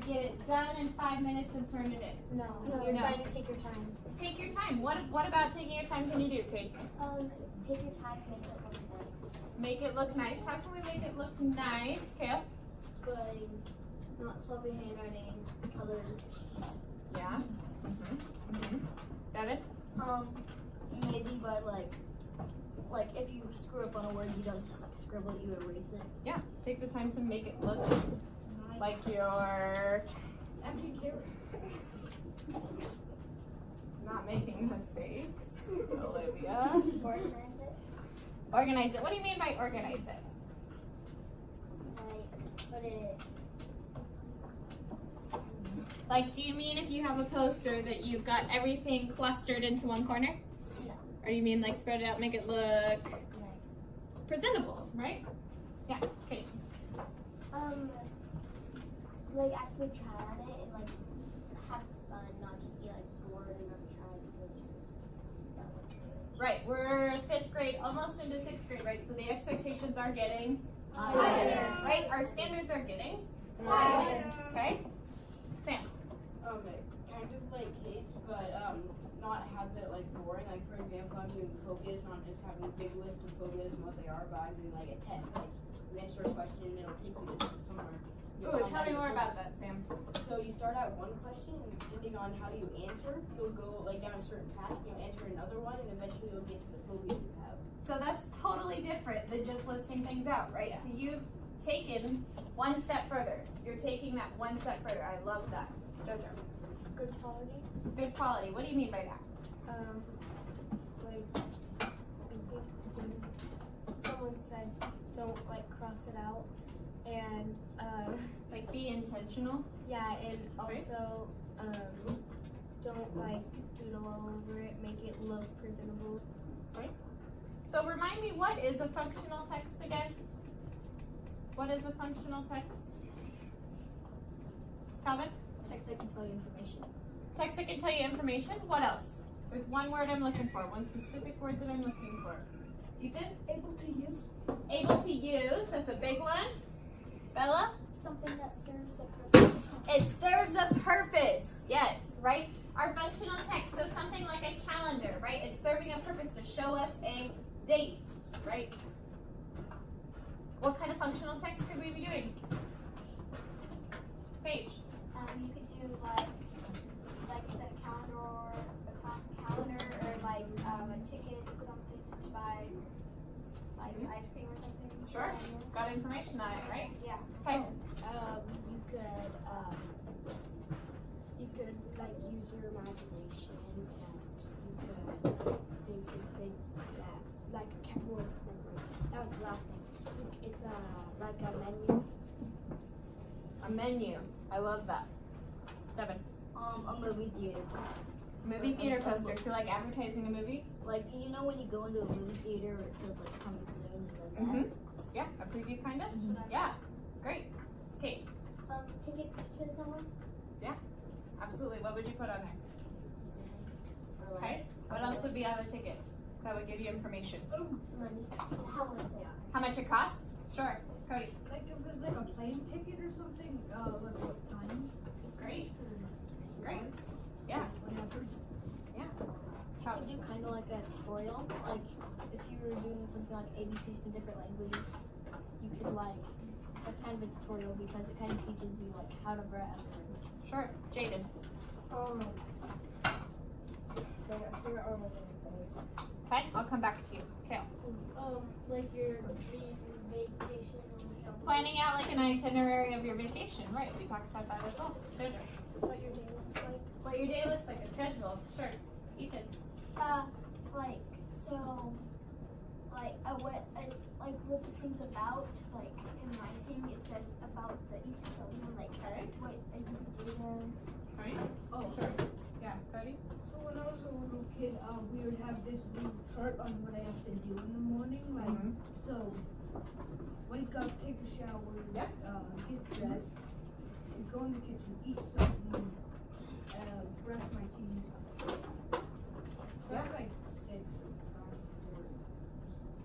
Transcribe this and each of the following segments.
get it done in 5 minutes and turn it in. No, you're trying to take your time. Take your time. What about taking your time can you do, Kate? Take your time, make it look nice. Make it look nice. How can we make it look nice, Kale? By not sloppy handwriting, color. Yeah. Devin? Maybe by like if you screw up on a word, you don't just like scribble it, you erase it. Yeah. Take the time to make it look like you're not making mistakes. Olivia. Organize it. Organize it. What do you mean by organize it? Like put it. Like, do you mean if you have a poster that you've got everything clustered into one corner? No. Or do you mean like spread it out, make it look Nice. presentable, right? Yeah, okay. Like actually try on it and like have fun, not just be like bored and not try because that would be. Right, we're 5th grade, almost into 6th grade, right? So the expectations are getting Higher. right? Our standards are getting Higher. okay? Sam. Kind of like Kate's, but not have it like boring. Like for example, I'm doing focus, not just having a big list of focus and what they are, but I'm doing like a test. Like you answer a question and it'll take you to somewhere. Ooh, tell me more about that, Sam. So you start out one question, and depending on how you answer, you'll go like down a certain path. You'll answer another one, and eventually you'll get to the phobia you have. So that's totally different than just listing things out, right? Yeah. So you've taken one step further. You're taking that one step further. I love that. Jojo. Good quality. Good quality. What do you mean by that? Like, I think someone said don't like cross it out, and Like be intentional. yeah, and Right. also don't like doodle all over it, make it look presentable. So remind me, what is a functional text again? What is a functional text? Calvin? Text that can tell you information. Text that can tell you information. What else? There's one word I'm looking for, one specific word that I'm looking for. Ethan? Able to use. Able to use, that's a big one. Bella? Something that serves a purpose. It serves a purpose. Yes, right? Our functional text, so something like a calendar, right? It's serving a purpose to show us a date, right? What kind of functional text could we be doing? Paige? You could do like you said, a calendar or a calendar or like a ticket or something to buy like ice cream or something. Sure. It's got information on it, right? Yeah. Tyson? You could like use your imagination, and you could think of things that like a that was the last thing. It's like a menu. A menu. I love that. Devin? A movie theater. Movie theater poster. So like advertising a movie? Like you know when you go into a movie theater where it says like coming soon and then Yeah, a preview kind of? That's what I Yeah. Great. Kate? tickets to someone. Absolutely. What would you put on there? Or Okay. What else would be on the ticket that would give you information? money. How much they are. How much it costs? Sure. Cody? Like if it's like a plane ticket or something, like what times? Great. Great. Yeah. Whatever. Yeah. You could do kind of like a tutorial. Like if you were doing something like ABCs in different languages, you could like that's kind of a tutorial because it kind of teaches you like how to write afterwards. Sure. Jaden? Okay. I'll come back to you. Kale? Like your dream vacation or Planning out like an itinerary of your vacation. Right. We talked about that as well. Jojo? what your day looks like. What your day looks like. A schedule. Sure. Ethan? Like so, what the thing's about. Like in my thing, it says about the each zone. Like what you do there. Right. Oh, Sure. Yeah. Cody? so when I was a little kid, we would have this little chart on what I have to do in the morning. Like, so wake up, take a shower, Yep. Get dressed, go in the kitchen, eat something, brush my teeth. That's like 6 or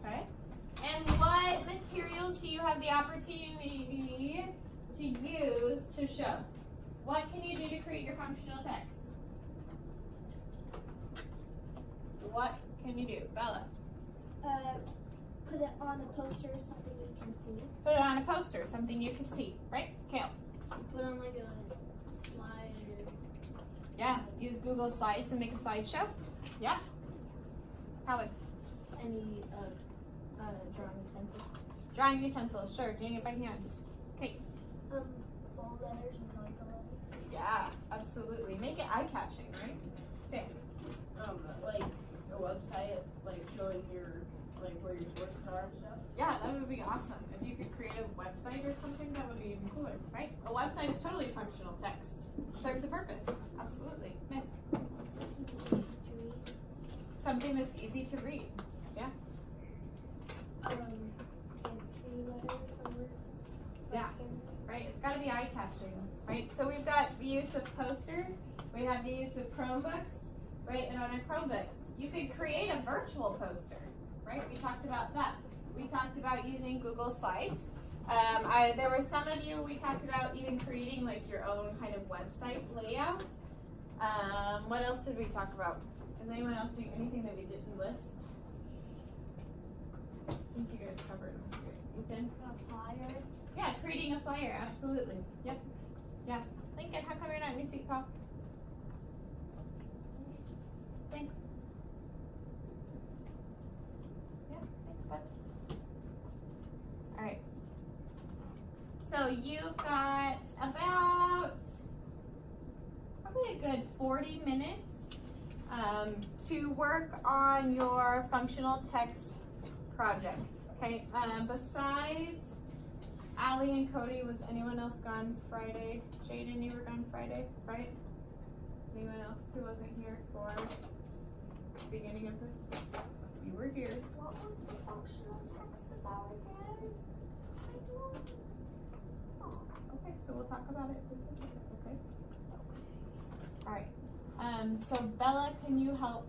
5. Okay. And what materials do you have the opportunity to use to show? what can you do to create your functional text? What can you do? Bella. Put it on a poster, something you can see. Put it on a poster, something you can see, right? Kale. Put on like a slide or Yeah, use Google Slides and make a slideshow. Yeah. Howard. any drawing utensils. Drawing utensils, sure, doing it by hand. Okay. Ball letters and color letters. Yeah, absolutely. Make it eye-catching, right? Sam. Like a website, like showing your, like where your sources are and stuff. Yeah, that would be awesome. If you could create a website or something, that would be even cooler, right? A website is totally functional text. Serves a purpose. Absolutely. Miss. Something that's easy to read. Yeah. Fancy letters or words. Yeah. Right? It's got to be eye-catching, right? So we've got the use of posters. We have the use of Chromebooks, right? And on our Chromebooks, you could create a virtual poster, right? We talked about that. We talked about using Google Slides. There were some of you, we talked about even creating like your own kind of website layout. What else did we talk about? Is anyone else doing anything that we didn't list? I think you guys covered them. Ethan? A flyer. Yeah, creating a flyer, absolutely. Yep. Yeah. Lincoln, how come you're not in your seat, Paul? Thanks. Yeah, thanks, bud. Alright. So you've got about probably a good 40 minutes to work on your functional text project. Okay, besides Allie and Cody, was anyone else gone Friday? Jaden, you were gone Friday, right? Anyone else who wasn't here for the beginning of this? You were here. What was the functional text about again? Oh, okay, so we'll talk about it this is okay? Alright. So Bella, can you help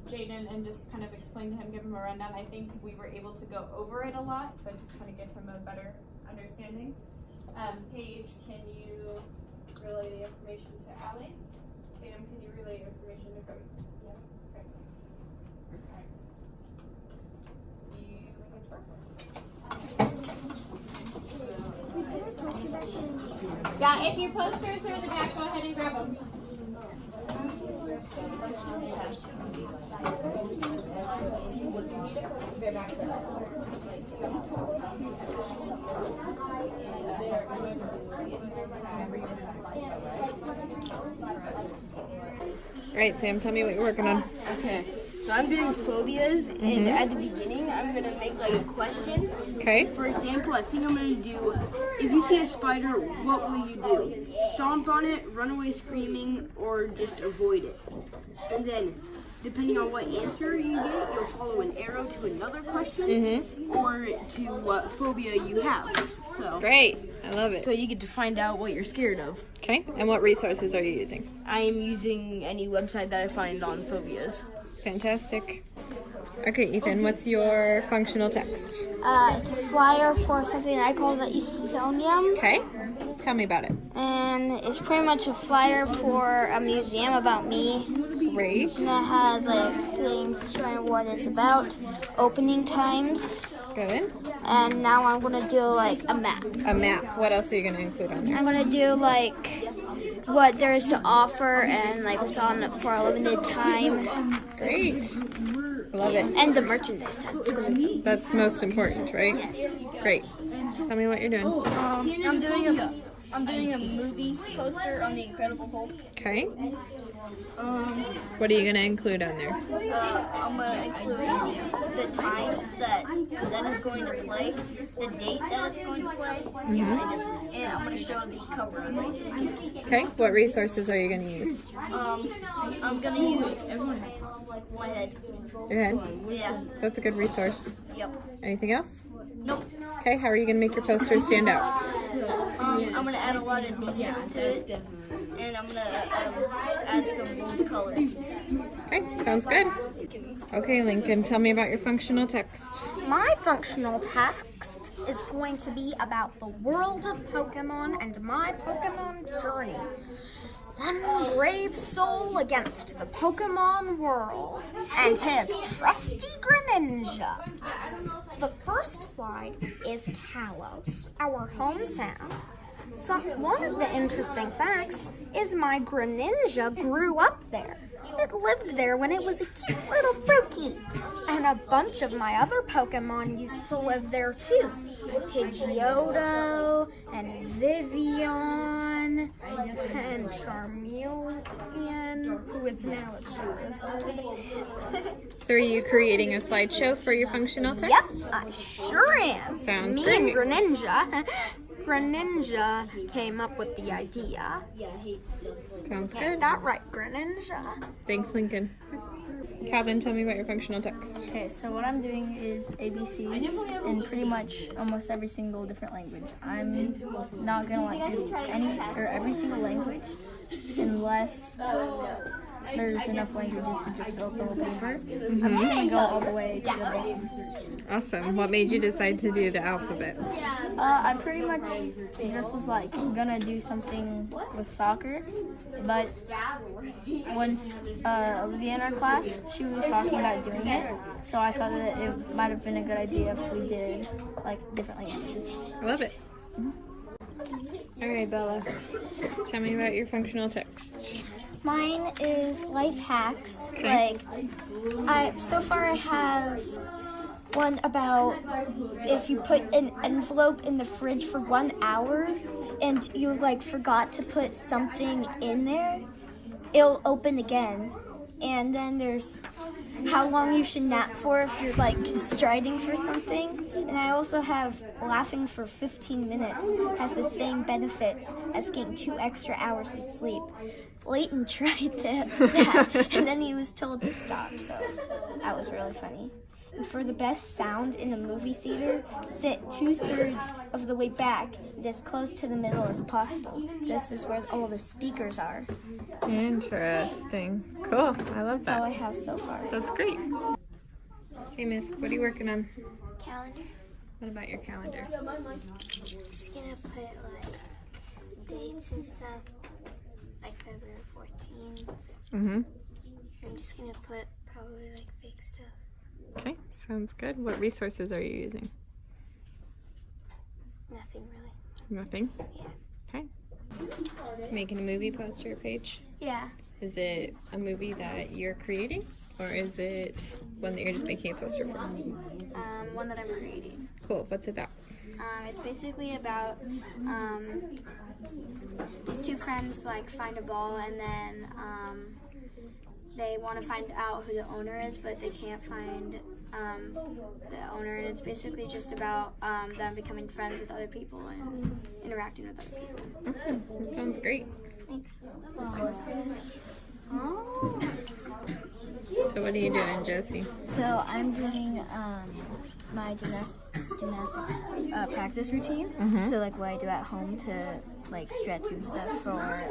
Jaden and just kind of explain to him, give him a rundown? I think we were able to go over it a lot, but just kind of give him a better understanding. Paige, can you relay the information to Allie? Sam, can you relay information to Cody? Yes. Okay. Alright. You make it Yeah, if your posters are in the back, go ahead and grab them. All right, Sam, tell me what you're working on. Okay. So I'm doing phobias, and at the beginning, I'm gonna make like a question. Okay. For example, I think I'm gonna do: if you see a spider, what will you do? Stomp on it, run away screaming, or just avoid it? And then, depending on what answer you get, you'll follow an arrow to another question, or to what phobia you have. So Great. I love it. So you get to find out what you're scared of. Okay. And what resources are you using? I am using any website that I find on phobias. Fantastic. Okay, Ethan, what's your functional text? It's a flyer for something I call the Estonium. Okay. Tell me about it. And it's pretty much a flyer for a museum about me. Great. And it has like things showing what it's about, opening times. Good. And now I'm gonna do like a map. A map. What else are you going to include on there? I'm gonna do like what there is to offer and like what's on for a limited time. Great. Love it. And the merchandise that's gonna be. That's most important, right? Yes. Great. Tell me what you're doing. I'm doing a movie poster on the Incredible Hulk. Okay. What are you going to include on there? I'm gonna include the times that is going to play, the date that it's going to play, and I'm gonna show the cover of it. Okay. What resources are you going to use? I'm gonna use my head. Your head. Yeah. That's a good resource. Yep. Anything else? Nope. Okay. How are you going to make your posters stand out? I'm gonna add a lot of detail to it, and I'm gonna add some bold colors. Okay. Sounds good. Okay, Lincoln, tell me about your functional text. My functional text is going to be about the world of Pokemon and my Pokemon journey. brave soul against the Pokemon world and his trusty Greninja. The first slide is Kalos, our hometown. So, one of the interesting facts is my Greninja grew up there. It lived there when it was a cute little Froakie. And a bunch of my other Pokemon used to live there too. Pidgeotto, and Vivian, and Charmeleon, who is now a Charizard. So are you creating a slideshow for your functional text? Yep, I sure am. Sounds Me great. and Greninja. Greninja came up with the idea. Sounds Get good. that right, Greninja. Thanks, Lincoln. Calvin, tell me about your functional text. Okay, so what I'm doing is ABCs in pretty much almost every single different language. I'm not gonna like do any or every single language unless there's enough languages to just fill up the whole paper. I'm just gonna go all the way to the bottom. Awesome. What made you decide to do the alphabet? I pretty much just was like gonna do something with soccer, but once Olivia in our class, she was talking about doing it, so I thought that it might have been a good idea if we did like different languages. I love it. All right, Bella. Tell me about your functional text. Mine is life hacks. Okay. So far I have one about if you put an envelope in the fridge for 1 hour and you like forgot to put something in there, it'll open again. And then there's how long you should nap for if you're like striding for something. And I also have laughing for 15 minutes has the same benefits as getting 2 extra hours of sleep. Leighton tried that and then he was told to stop, so that was really funny. And for the best sound in a movie theater, sit 2/3 of the way back and as close to the middle as possible. This is where all the speakers are. Interesting. Cool. I love That's all I that. have so far. That's great. Hey, Miss, what are you working on? Calendar. What about your calendar? Just gonna put like dates and stuff, like February 14th. Mm-hmm. I'm just gonna put probably like fake stuff. Okay, sounds good. What resources are you using? Nothing really. Nothing? Yeah. Okay. Making a movie poster page? Yeah. Is it a movie that you're creating? Or is it one that you're just making a poster for? One that I'm creating. Cool. What's it about? It's basically about these two friends like find a ball and then they want to find out who the owner is, but they can't find the owner, and it's basically just about them becoming friends with other people and interacting with other people. Awesome. That sounds great. Thanks. So what are you doing, Josie? So I'm doing my gymnastics practice routine. So like what I do at home to like stretch and stuff for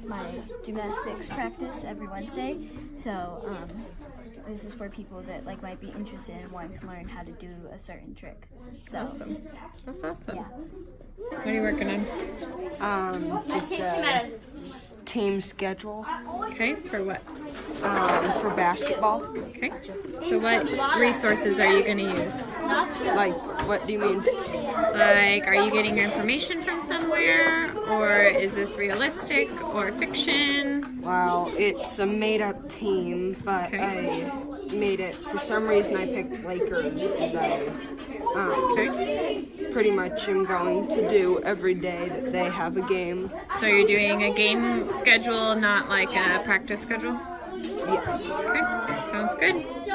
my gymnastics practice every Wednesday. So this is for people that like might be interested in wanting to learn how to do a certain trick. So Awesome. That's awesome. yeah. What are you working on? Just a team schedule Okay, for what? for basketball. Okay. So what resources are you going to use? Like, what do you mean? Like, are you getting your information from somewhere? Or is this realistic or fiction? Well, it's a made-up team, but Okay. I made it. For some reason, I picked Lakers, and I pretty much am going to do every day that they have a game. So you're doing a game schedule, not like a practice schedule? Yes. Okay, sounds good.